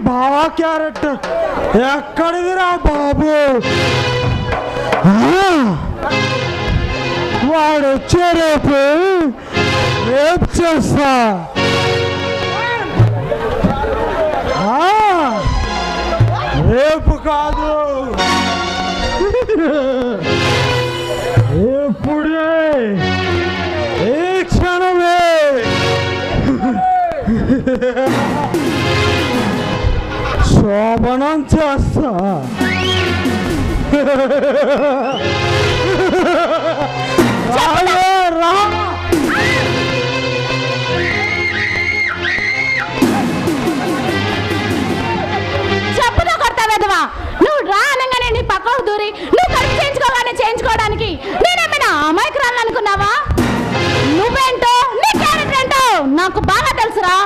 బావా క్యారెక్టర్ ఎక్కడిదిరా బాబు? వాడు వచ్చే రేపు చేస్తా. రేపు కాదు, ఇప్పుడే, ఈ క్షణమే శోభనం చేస్తా. రా చెప్పుతో కొడతావేదవా? నువ్వు రా అనగానే నీ పక్కకు దూరి నువ్వు ఖర్చు చేయించుకోగానే చేయించుకోవడానికి నేనేమైనా అమాయకురాలు అనుకున్నావా? నువ్వేంటో నీ క్యారెక్టర్ ఏంటో నాకు బాగా తెలుసురా.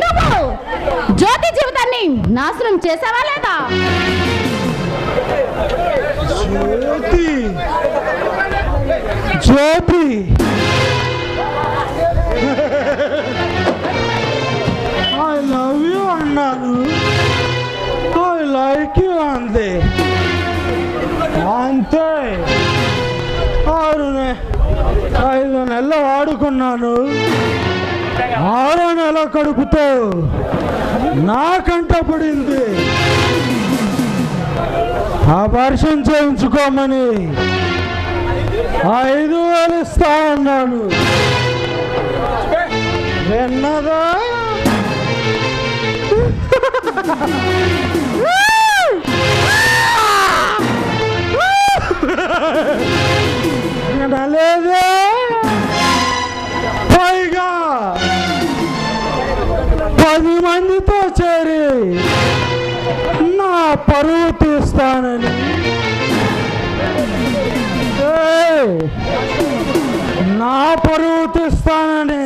నువ్వు జ్యోతి జీవితాన్ని నాశనం చేసావా లేదా? జ్యోతి ఐ లవ్ యూ అన్నాను, ఐ లైక్ యూ అంతే. అంతే 5 నెలలు వాడుకున్నాను, 6వ నెల కడుపుతో నా కంట పడింది. ఆపరేషన్ చేయించుకోమని 5,000 ఇస్తా అన్నాను. విన్నదా? వినలేదే? పైగా 10 మందితో చేరి నా పరువు తీస్తానని, నా పరువు తీస్తానని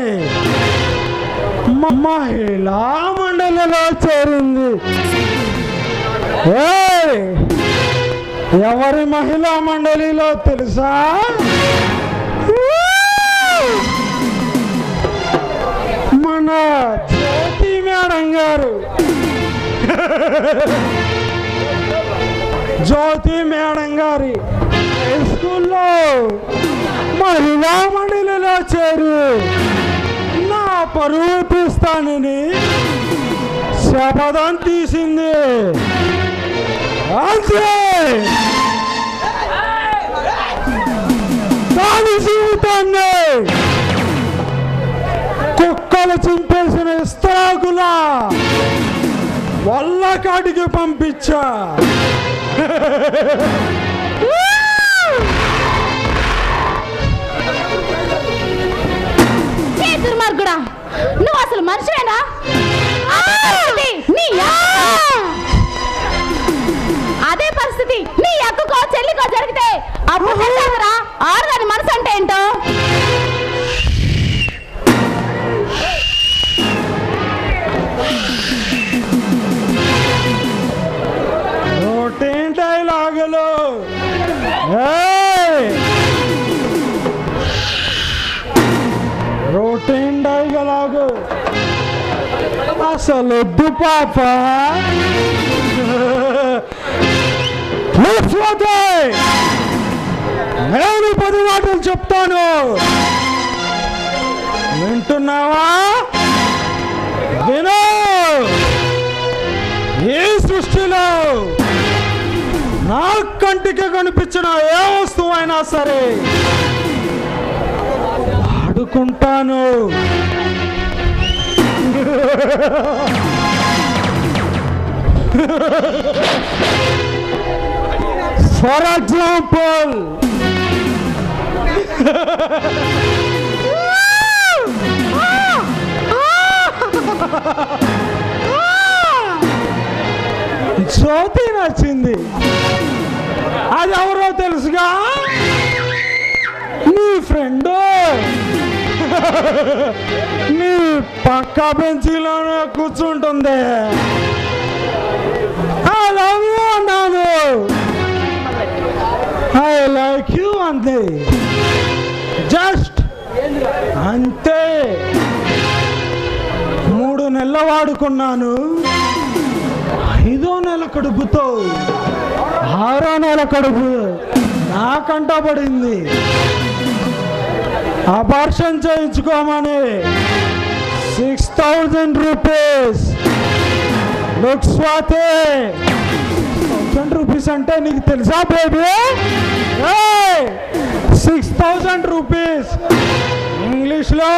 మహిళా మండలిలో చేరింది. ఎవరి మహిళా మండలిలో తెలుసా? మన జ్యోతి మేడం గారు. జ్యోతి మేడం గారి హై స్కూల్లో మహిళా మండలిలో చేరి నా పరువు తీస్తానని శపథం తీసింది. అంతే, దాని జీవితాన్ని కుక్కలు చింపేసిన ఇస్తరాకులా వల్ల కాటికి పంపించా. దుర్మార్గుడా, నువ్వు అసలు మనిషివేనా? అదే పరిస్థితి నీ అక్కకో చెల్లికో జరిగితే అప్పుడు ఆడదాని మనసు అంటే ఏంటో. రొటీన్ డైలాగులు రొటీన్ డైలాగు అసలు వద్దు పాప. నేను 10 మాటలు చెప్తాను, వింటున్నావా? విను. ఈ సృష్టిలో నా కంటికి కనిపించిన ఏ వస్తువు అయినా సరే వాడుకుంటాను. ఫర్ ఎగ్జాంపుల్, జ్యోతి నచ్చింది. అది ఎవరో తెలుసుగా? నీ ఫ్రెండ్, నీ పక్క బెంచీలోనే కూర్చుంటుంది. ఐ లవ్ యూ అన్నాను, ఐ లైక్ యూ అంతే. జస్ట్ అంతే. 3 నెలలు వాడుకున్నాను. 5వ నెల కడుపుతో 6వ నెల కడుపు నాకంట పడింది. అబార్షన్ చేయించుకోమని 6,000 రూపీస్. లుక్ స్వాతి, 1000 రూపీస్ అంటే నీకు తెలుసా బేబీ? 6,000 రూపీస్ ఇంగ్లీష్లో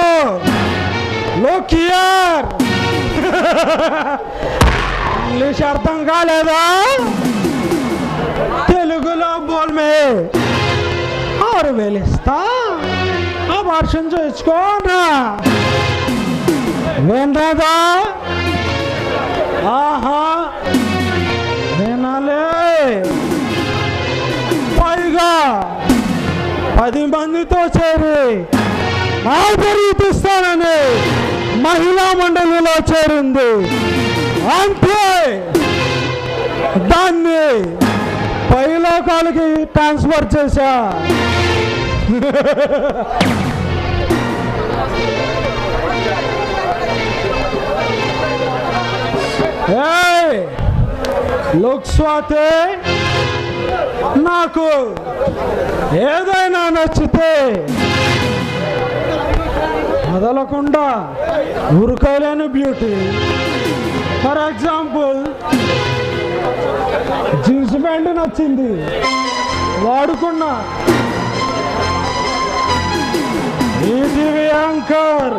లుక్ హియర్. ఇంగ్లీష్ అర్థం కాలేదా? తెలుగులో బోల్మే. 6,000 ఇస్తా, అబార్షన్ చేసుకోనా? వినదా? ఆహా, వినాలే. పైగా 10 మందితో చేరి నా పెరిగిస్తానని మహిళా మండలిలో చేరింది. అంతే, దాన్ని పైలోకాలకి ట్రాన్స్ఫర్ చేశా. లుక్ స్వాతి, నాకు ఏదైనా నచ్చితే వదలకుండా ఉరకలేని beauty. For example, jeans pant నచ్చింది, వాడుకున్నా. ఈటీవీ యాంకర్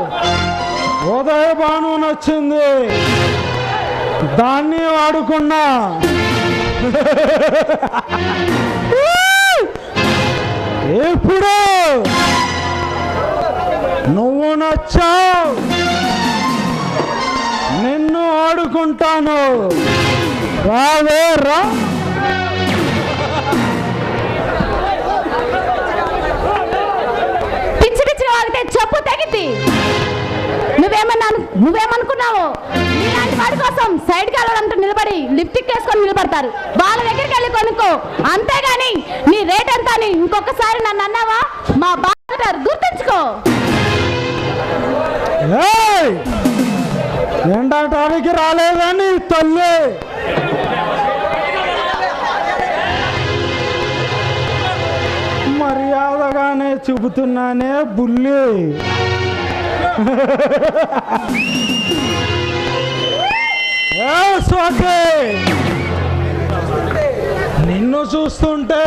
ఉదయ భాను నచ్చింది, దాన్ని వాడుకున్నా. ఇప్పుడు నువ్వు నచ్చావు, నిన్ను ఆడుకుంటాను. రావే రా. పిచ్చి పిచ్చి వాగితే చెప్పు తగ్గిద్ది. నువ్వేమనుకున్నావు? ఇలాంటి వాడి కోసం సైడ్కి వెళ్ళడంతో నిలబడి లిప్టిక్ వేసుకొని నిలబడతారు. వాళ్ళ దగ్గరికి వెళ్ళి కొనుక్కో, అంతేగాని నీ రేట్ ఎంత అని ఇంకొకసారి నన్ను అన్నావా మా బాగా గుర్తుంచుకో. ఎండటానికి రాలేదని తల్లి. మర్యాదగానే చెబుతున్నానే బుల్లి. స్వాతి, నిన్ను చూస్తుంటే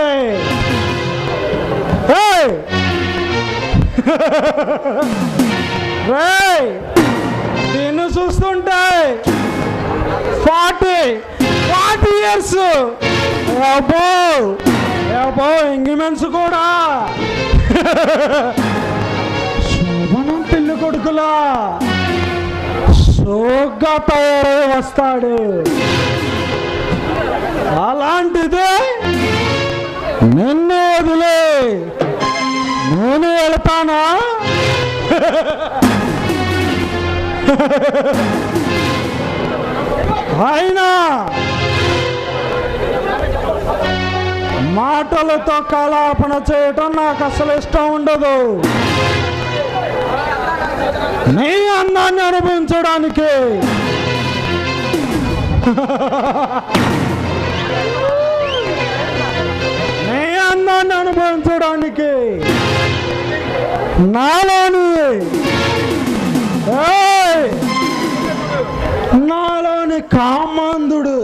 నిన్ను చూస్తుంటే 40 ఇయర్స్ అబ్బో ఎంగిమెన్స్ కూడా శోభనం పెళ్లి కొడుకులా సోగ్గా తయారై వస్తాడు. అలాంటిదే నిన్ను వదిలే నేను వెళ్తానా? అయినా మాటలతో కలాపన చేయటం నాకు అసలు ఇష్టం ఉండదు. నీ అందాన్ని అనుభవించడానికి నీ అందాన్ని అనుభవించడానికి నాలోని కామాంధుడు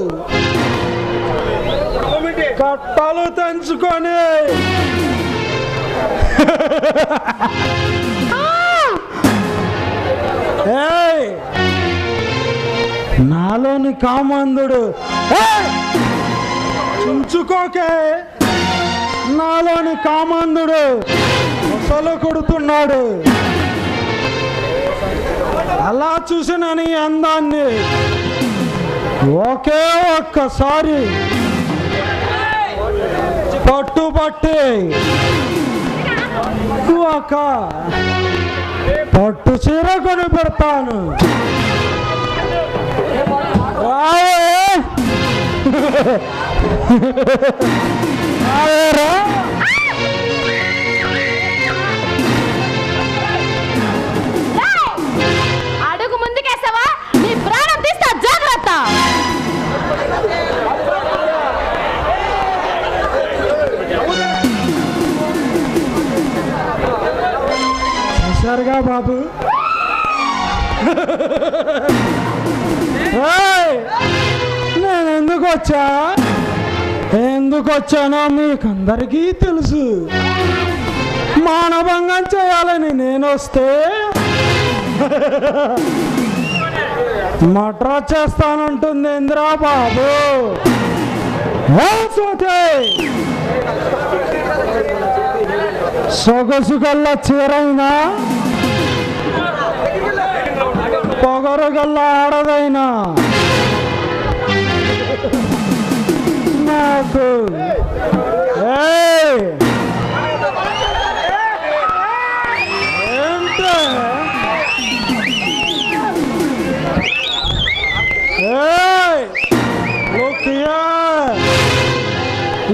కట్టలు తెంచుకొని నాలోని కామాంధుడు చుంచుకోకే. నాలోని కామాంధుడు అసలు కొడుతున్నాడు. అలా చూసిన నీ అందాన్ని ఒకే ఒక్కసారి పట్టుబట్టి ఒక పట్టు చీర కొని పెడతాను. అడుగు ముందుకేసావా నీ వచ్చా. ఎందుకు వచ్చానో మీకందరికీ తెలుసు. మానభంగం చేయాలని నేను వస్తే మడ్రా చేస్తానంటుంది ఇందిరా బాబు. సొగసు గల్ల చీరైనా పొగరు గల్ల ఆడదైనా నాకు ఏంటే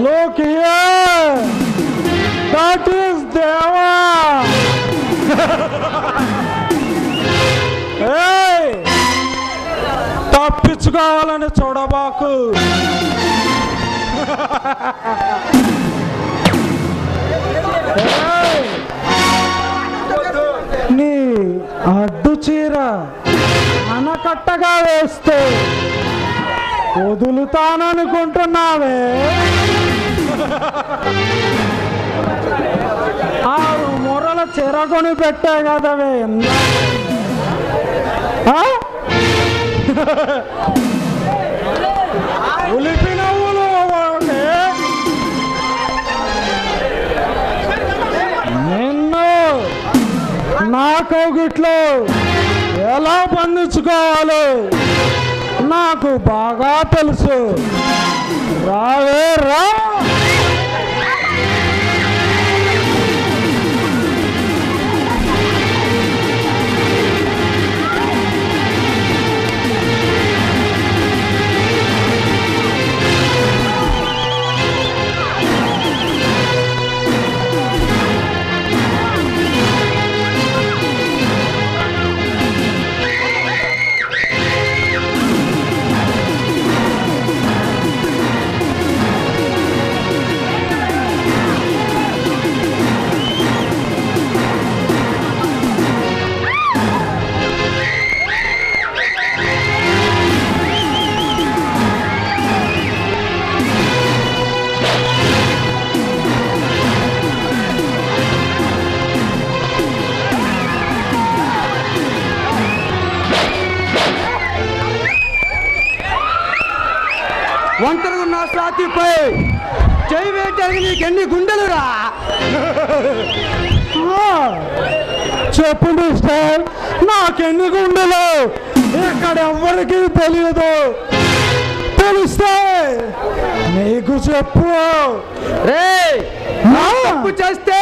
look here, that is Deva. తప్పించుకోవాలని చూడబాకు. నీ అడ్డు చీర అనకట్టగా వేస్తే వదులుతాననుకుంటున్నావే. 6 మూరల చీర కొని పెట్టా కదవే. ఉలిపి నవ్వులు నిన్ను నా కౌగిట్లో ఎలా బంధించుకోవాలో నాకు బాగా తెలుసు. రావే రా. ఒంటరిగా ఉన్న సాతిపై చేయి వేయటానికి నీకెన్ని గుండెలురా? చెప్పు మిస్టర్, నాకెన్ని గుండెలు ఇక్కడ ఎవ్వరికీ తెలియదు. తెలిస్తే నీకు చెప్పు. రే తప్పు చేస్తే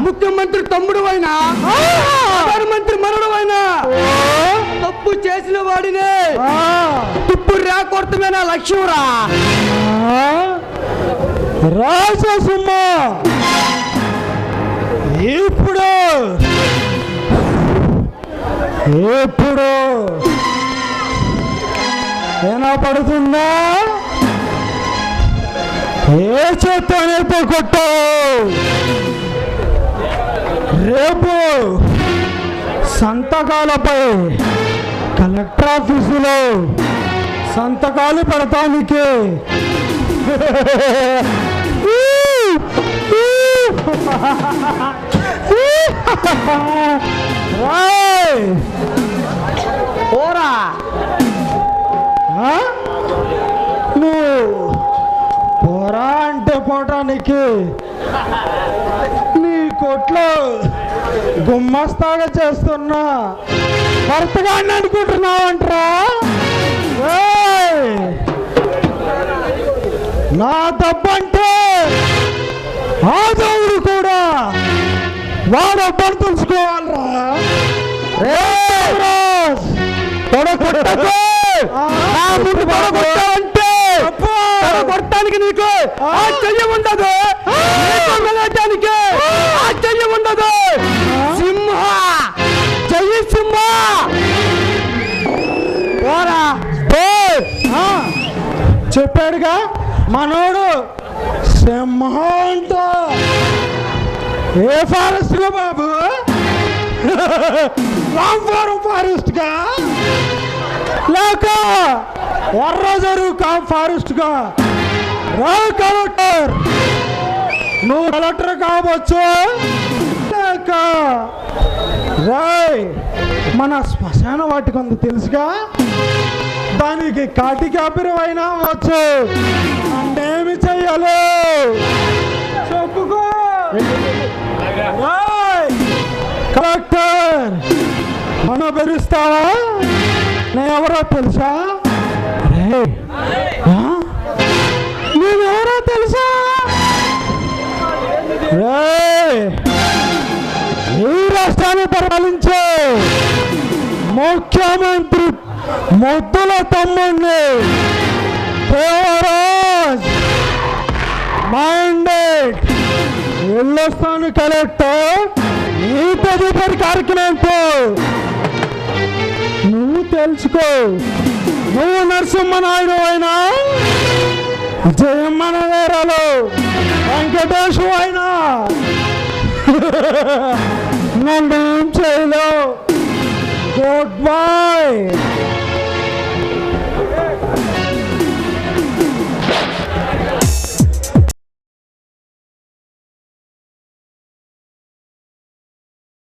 ముఖ్యమంత్రి తమ్ముడు అయినా ప్రధానమంత్రి మనడు అయినా తప్పు చేసిన వాడినే తుప్పు రాకొడతమే నా లక్ష్యంరా. రాజసుమ్మ ఇప్పుడు ఇప్పుడు వినపడుతుందా? ఏ చేత్తో కొట్టు. రేపు సంతకాలపై కలెక్టర్ ఆఫీసులో సంతకాలు పెడతానికి పోరా. నువ్వు పోరా అంటే పోవటానికి నీ కొట్లో గుమ్మస్తాగా చేస్తున్నా భర్తగాన్ని అనుకుంటున్నావంటరా? నా తప్పంటే ఆ దేవుడు కూడా వాడొబ్బని తెలుసుకోవాలరా. కొట్టడానికి నీకు ఆశ్చర్యం ఉండదు, వెళ్ళటానికి ఆశ్చర్యం ఉండదు. సింహ జయ సింహ పోరా. చెప్పాడుగా మనోడు సింహం అంట. ఏ ఫారెస్ట్ గా బాబు? రాంపురం ఫారెస్ట్ గా లేక ఎర్రజరు ఫారెస్ట్ గా రా కలెక్టర్. నువ్వు కలెక్టర్ కావచ్చు లేక రాయ్ మన శ్మశాన వాటికి ఉంది తెలుసుగా, దానికి కాటి కాపిరమైనా వచ్చు. అంటేమి చెయ్యాలి చెప్పుకో. రాయ్ కలెక్టర్ మన బెరుస్తావా? నేనెవరో తెలుసా? నేనెవరో తెలుసా? ఈ రాష్ట్రాన్ని పరిపాలించే ముఖ్యమంత్రి ముద్దుల తమ్ముడిని దేవరాజ్ మైండెడ్. వెళ్ళొస్తాను కలెక్టర్. నీ తదుపరి కార్యక్రమంతో నువ్వు తెలుసుకో. నువ్వు నరసింహనాయుడు అయినా, జయమ్మన వేరాలు వెంకటేశు అయినా నన్నేం చేయలేవు. Good bye.